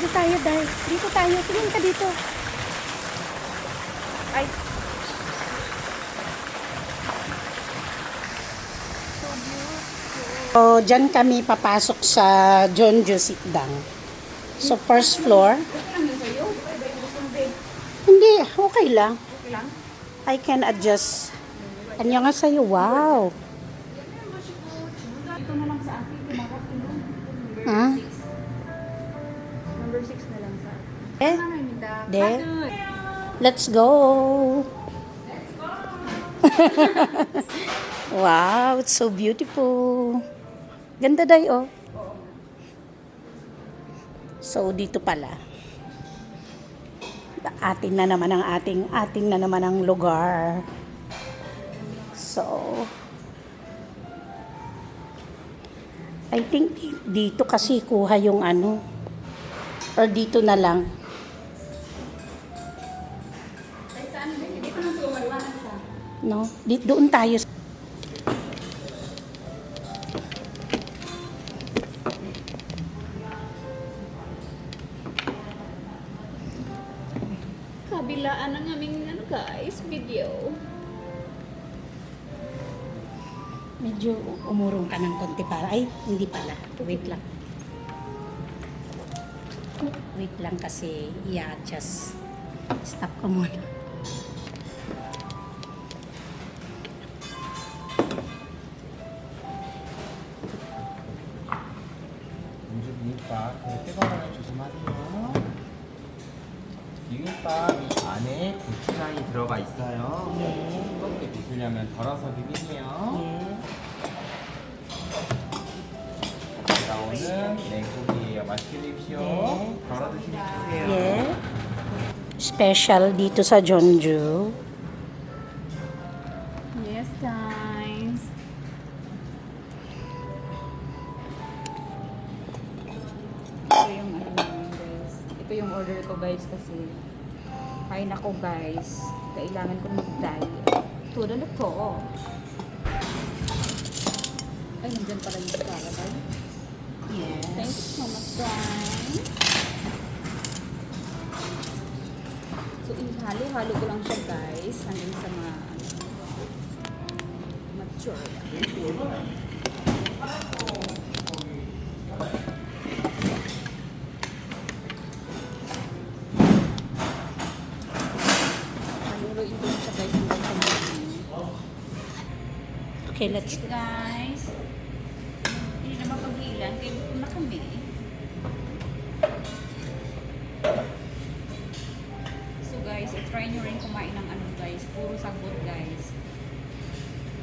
tayo, Day. Dito tayo. Tingin ka dito. Ay. So, dyan kami papasok sa Jeonju Sikdang. So, first floor. Hindi, okay lang. I can adjust. Ano nga sa'yo? Wow. Ito na lang sa akin. Kumakas ko nun. Ha? Number 6 na lang sa akin. Eh? De? Let's go. Wow, it's so beautiful. Ganda, Day, oh. So, dito pala. Atin na naman ang ating na naman ang lugar. So, I think dito kasi kuha yung ano. Or dito na lang. Saan ba? Dito nang sumaluan siya. No? Doon tayo. Kabilaan ng aming guys, video. Medyo umurong ka ng konti para. Ay, hindi pala. Wait lang. Wait lang kasi i-adjust. Stop ko muna. 비빔밥 뜨거우면 조심하세요. 비빔밥 안에 고추장이 들어가 있어요. 예. 싱겁게 드시려면 덜어서 비비세요. 예. 나오는 냉국이에요. 맛있게 드십시오. 예. 덜어 드시면 되세요. Yeah. Special dito sa Jeonju. Yes, guys. Ito yung ano namin, guys. Ito yung order ko, guys, kasi ay nako, guys. Kailangan ko mag-diet. Tulad na to. Ay, nandyan pala yung sara, guys. Yes. Thank you so much, guys. So, ihalo-halo ko lang siya, guys. Hanggang sa mga mature. Haluruin ko lang siya, guys. Hanggang sa mga Okay, let's That's it, guys. Hindi na mapaghilan. Kaya gutom na kami. So guys, try nyo rin kumain ng ano, guys. Puro sagot, guys.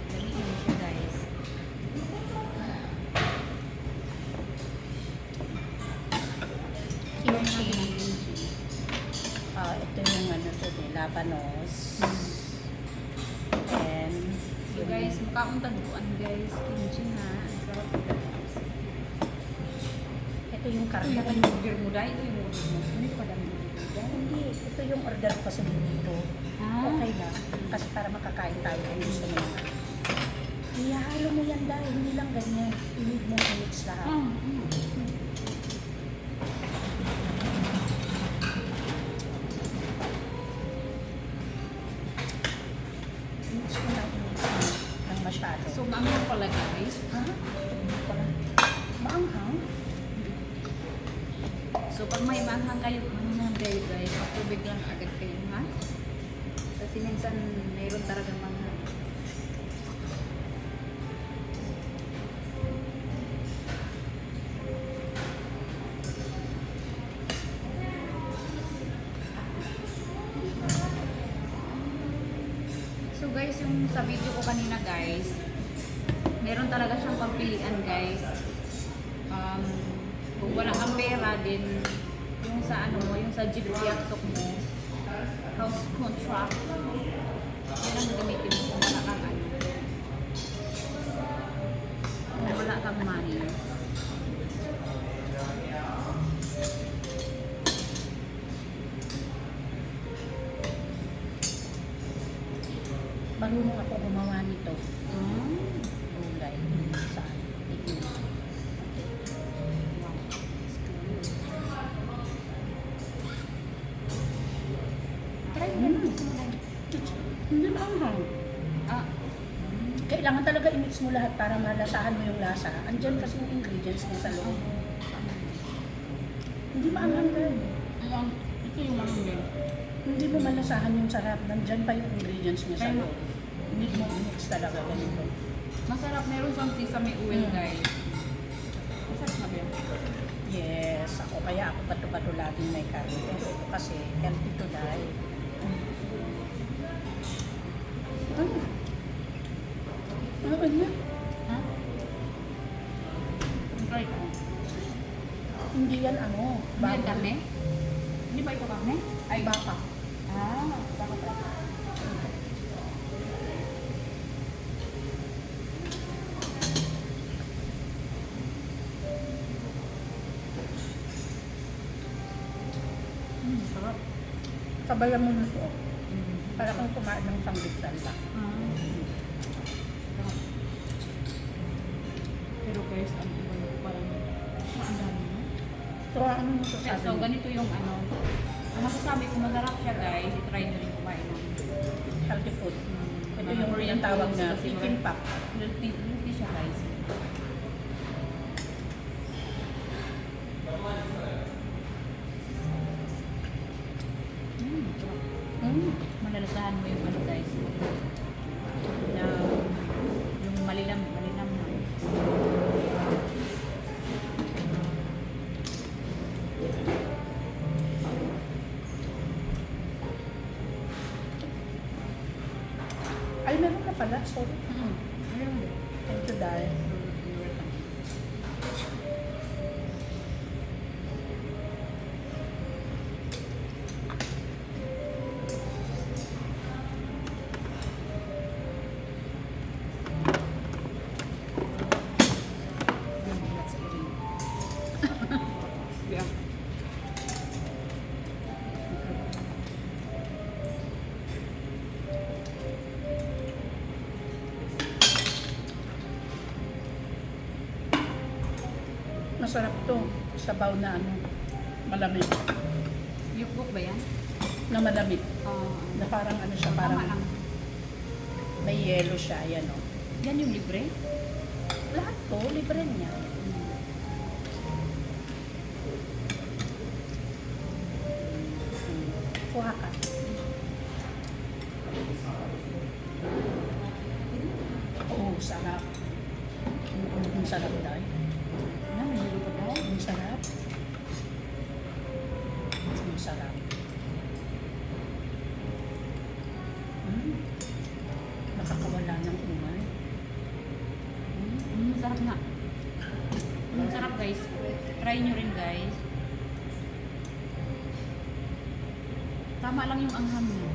Daliin nyo siya, guys. kimchi. Ito yung ano to, labanos. And So guys, mukhaong taguan, guys. Kimchi na. Ang sarap, guys. ito yung Ito yung karne. order mo, dahil. Ito yung order mo. Hindi ko alam yung order mo. Hindi, ito yung order ko sa dito. Ah. Okay lang. Kasi para makakain tayo kung gusto mo naman. Ihalo mo yan dahil hindi lang ganyan. I-need mo minutes lahat. Minutes mo lang ng masyado. So, maanghang pala, guys. Ha? Hindi ko lang. Maanghang? So, pag may manghang kayo, guys, matubig lang agad kayo, ha? Kasi minsan, mayroon talaga manghang. So, guys, yung sa video ko kanina, guys, meron talaga siyang pagpilian, guys. Kung wala kang pera din, yung sa ano mo, yung sa jeep yatok mo, house contract, yan ang gamitin mo kung wala kang ano. Kung wala kang money. Marunong ako gumawa nito. Mm. Gulay. Saan? Ito. Hindi maanghang. Ah, Kailangan talaga i-mix mo lahat para malasahan mo yung lasa. Andyan kasi yung ingredients niya sa loob. Hindi maanghang girl. ito yung mamamil. Hindi mo malasahan yung sarap. Nandyan pa yung ingredients niya sa Kaya- loob. Hindi mo i-mix talaga ganito. Masarap, meron siyang sesame oil, Mm. guys. Masarap na ba yan? Yes, ako kaya ako bato-bato laging may karne. Pero ito kasi healthy to die. Ano niya? Ha? Try ko. Hindi yan ano. Hindi yan karne? Hindi ba ito karne? Ay baka. Ah, baka pala. Sarap. Sabayan mo na ito. Mm. Para kang kumain ng sanggitsan lang. Pero guys, ang iba na parang ang dami no? So, ano mo So, sasabi mo? ganito yung ano. Ang masasabi ko, masarap siya guys. I-try nyo rin kumain ng Healthy food. Ito mga yung Korean tawag foods na kasi kikimpap. healthy siya guys. Sarap. Malalasahan mo yung ano guys. Na yung malinam na. Ay, meron na pala. Sorry. Ayun. Thank you, Dal. Yeah. Masarap to. Sabaw na ano. Malamig. Yukbok ba yan? Na malamig. Oo. Na parang ano siya, parang Tama lang. may yelo siya. Ayan o. Yan yung libre? Lahat to, libre niya. Kuha ka. Oo, sarap. Ang sarap dahil. Ano, may hilo pa daw? Ang sarap. Ang sarap. Nakakawala ng umay. Sarap nga. Ang sarap guys. Try nyo rin guys. Tama lang yung anghang niya.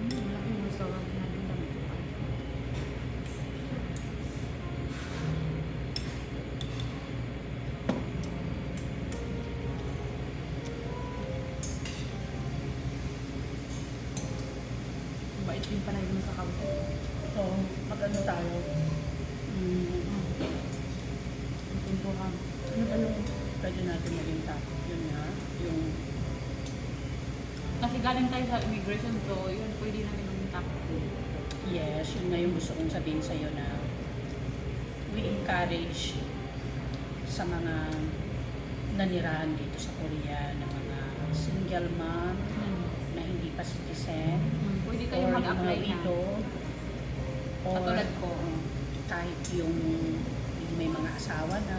Malaki yung sarap na lang. Bait din pala yung sa kaunti. So, mag-ano tayo? Ang tuntuhan. Ano ba yung pwede natin maging top? Yun nga, yung Kasi galing tayo sa immigration, so yun, pwede namin maging top 2. yes, yun nga yung gusto kong sabihin sa'yo na we encourage sa mga nanirahan dito sa Korea na mga single mom na hindi pa citizen Pwede kayo or yung mag-apply mga na. widow or Katulad ko. kahit yung may mga asawa na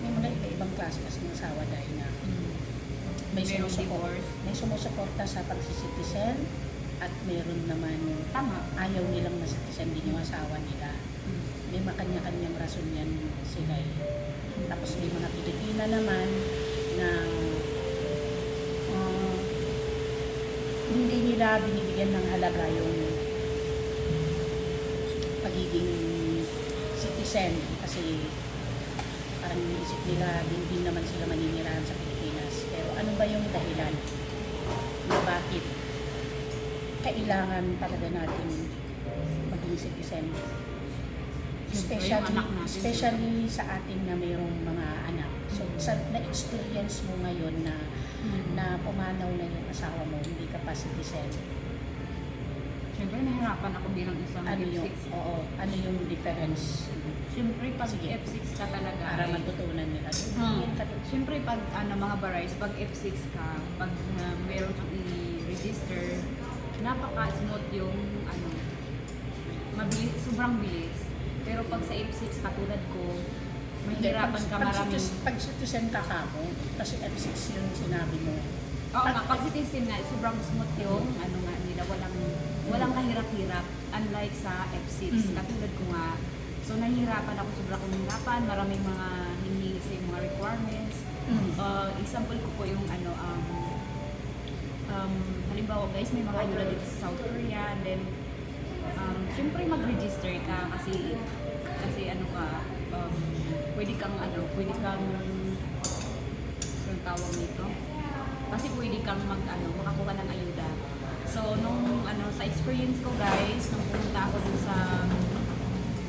may mga iba-ibang klase kasi ng asawa dahil na may Merong sumusuport, divorce. may sumusuporta sa pagsisitizen at meron naman Tama. ayaw nilang masitizen din yung asawa nila. May makanya-kanyang rason yan sila eh. Tapos may mga Pilipina naman na hindi nila binibigyan ng halaga yung pagiging citizen kasi parang iniisip nila din naman sila maninirahan sa Pilipinas. Pero ano ba yung dahilan na bakit kailangan talaga natin maging citizen? yung anak natin. Especially sa atin na mayroong mga anak. So, na-experience mo ngayon na na pumanaw na yung asawa mo, hindi ka pa citizen. Siyempre, nahirapan ako bilang isang Ano F6. yung, ano yung difference? Siyempre, pag Sige. F6 ka talaga, Para matutunan nila. Yun ka din. siyempre, pag mga barais, pag F6 ka, pag meron kang i-register, napaka-smooth yung mabilis, sobrang bilis. Pero pag sa F6, katulad ko, mahirapan ka maraming... Pag citizen ka mo, kasi F6 yung sinabi mo. Oo nga, pag citizen nga, sobrang smooth yung nila, walang kahirap-hirap. Unlike sa F6, katulad ko nga. So, nahihirapan ako, sobrang nahihirapan, maraming mga hinihingi sa mga requirements. Example ko po yung halimbawa guys, may mga ayuda dito sa South Korea, and then syempre mag-register ka kasi pwede kang yung tawag nito, kasi pwede kang makakuha ng ayuda. So nung sa experience ko guys, nung pumunta ako dun sa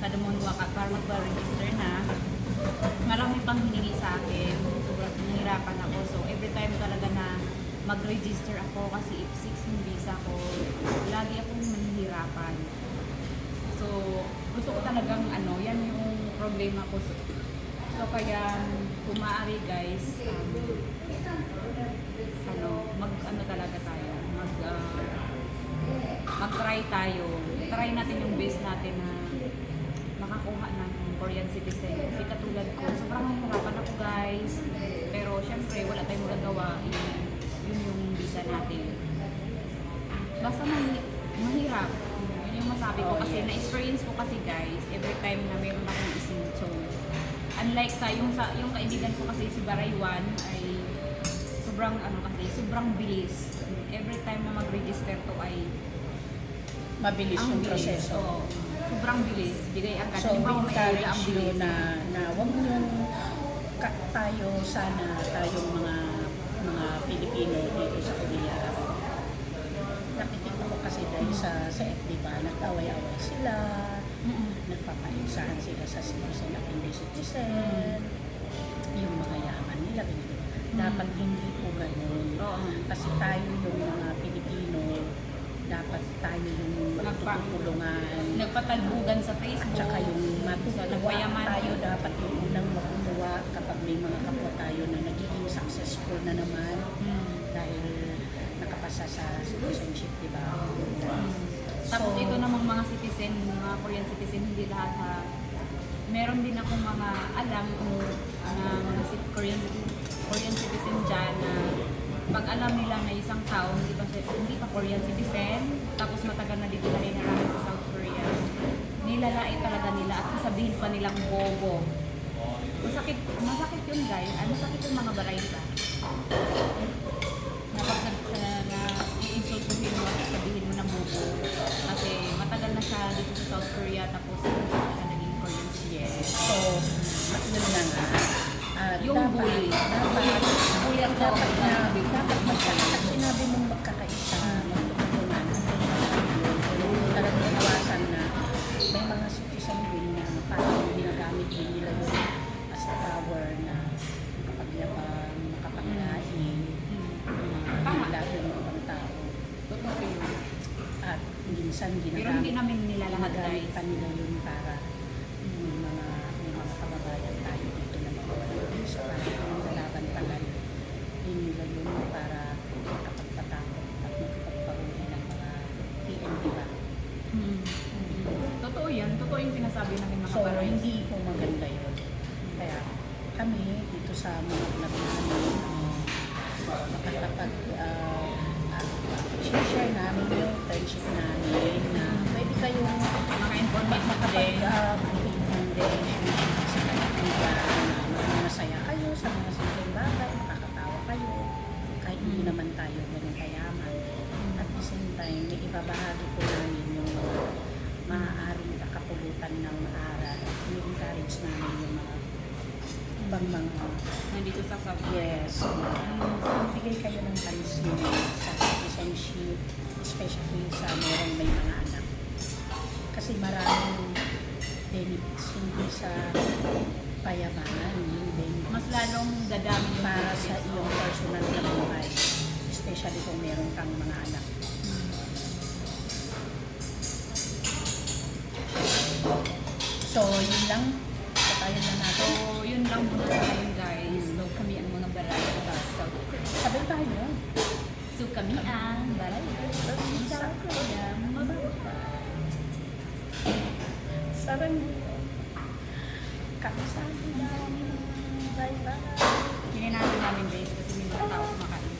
Damonwa para mag-register na, marami pang hiningi sa akin, sobrang nahirapan ako. So every time talaga na mag-register ako, kasi F6 yung visa ko, lagi akong nahihirapan. So gusto ko talagang yan yung problema ko. So kaya kung maaari guys, talaga tayo, mag-try tayo. Try natin yung best natin na makakuha ng Korean citizen. Kasi katulad ko, sobrang nahihirapan ako guys. Pero syempre wala tayong magagawa, yun yung visa natin. Basta mahirap. Yun yung masabi ko kasi na-experience ko kasi guys, every time na mayroon akong isinto. Unlike yung kaibigan ko kasi si Baraywan ay sobrang bilis. Every time na mag-register to ay Mabilis ang yung bilis. proseso. Oo. Sobrang bilis. Bigay agad. So, we Halimbawa, may ayuda, ang encourage you bilis. na wag niyong tayong mga Pilipino dito sa Korea. Nakikita ko kasi dahil sa FB ba, nag-away-away sila, nagpapaisahan sila sa citizen at hindi citizen, yung mga yaman nila, ganito. Dapat hindi po ganun. Kasi tayo yung mga Pilipino, dapat tayo yung magtutulungan. Nagpatalbugan sa At Facebook. saka yung matutuwa nagpayaman. tayo, dapat yung unang matutuwa kapag may mga kapwa tayo na nagiging successful na naman dahil nakapasa sa citizenship, di ba? Tapos ito namang mga citizen, mga Korean citizen, hindi lahat meron din akong mga alam na mga Korean citizen dyan na pag alam nila na isang tao hindi pa Korean citizen, tapos matagal na dito naninirahan sa South Korea, nilalait talaga nila at sasabihin pa nilang bobo. Masakit yun guys, masakit yung mga barayta. Na i-insultuhin mo at sabihin mo na bobo. Kasi matagal na siya dito sa South Korea, tapos hindi siya naging Korean citizen. Yes. So, yun na nga. Yung bully. Dapat pag sinabi mong magkakaisa, magtutulungan, talagang iwasan na may mga citizen din na parang ginagamit din nila yun as a power na makapagyabang, makapaglain, lalo ng ibang tao. Totoo yun. At minsan Pero hindi namin nila lahat ginagamit guys. pa nila yun para may mga kababayan tayo dito na makawalan din sa parang lalaban tagal din nila yun para makapagpatakot at makapagparuhin ng mga PNP ba. Totoo yan. Totoo yung sinasabi namin mga So, barais. hindi po maganda yun. Kaya kami dito sa mga vlog namin, share namin yung friendship namin na pwede kayong makapag-recommendation sa kaibigan na masaya kayo sa mga simpleng bagay, makakatawa kayo kahit hindi naman tayo ganun kayaman. At the same time, may ibabahagi po namin yung maaaring kakapulutan ng aral. I-encourage namin yung mga ibang mga Nandito sa sabi. yes, bigay kayo ng pansin sa citizenship, especially sa merong may mga anak. Kasi benefits, hindi sa payamanan, yung benefits. Mas lalong dadami yung para benefits. sa iyong personal na buhay. Especially kung meron kang mga anak. So, yun lang. Patayin na natin. So, yun lang muna tayo guys. So, kami ang mga baray. So, Sabay tayo. kami ang baray. Sa kuya, mga baray. Sarang kakasabi na. Bye-bye. Hininatin namin guys kasi may mga tao kumakain.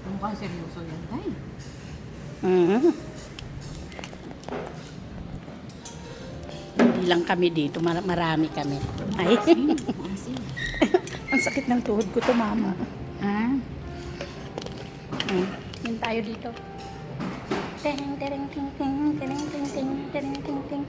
Mukhang seryoso yan, tay. Hindi lang kami dito, marami kami. Ay, Maasim. ang sakit ng tuhod ko to, mama. Ah? Yun tayo dito. Teng, tereng, ting, ting, tereng, ting, ting, tereng, ting, ting.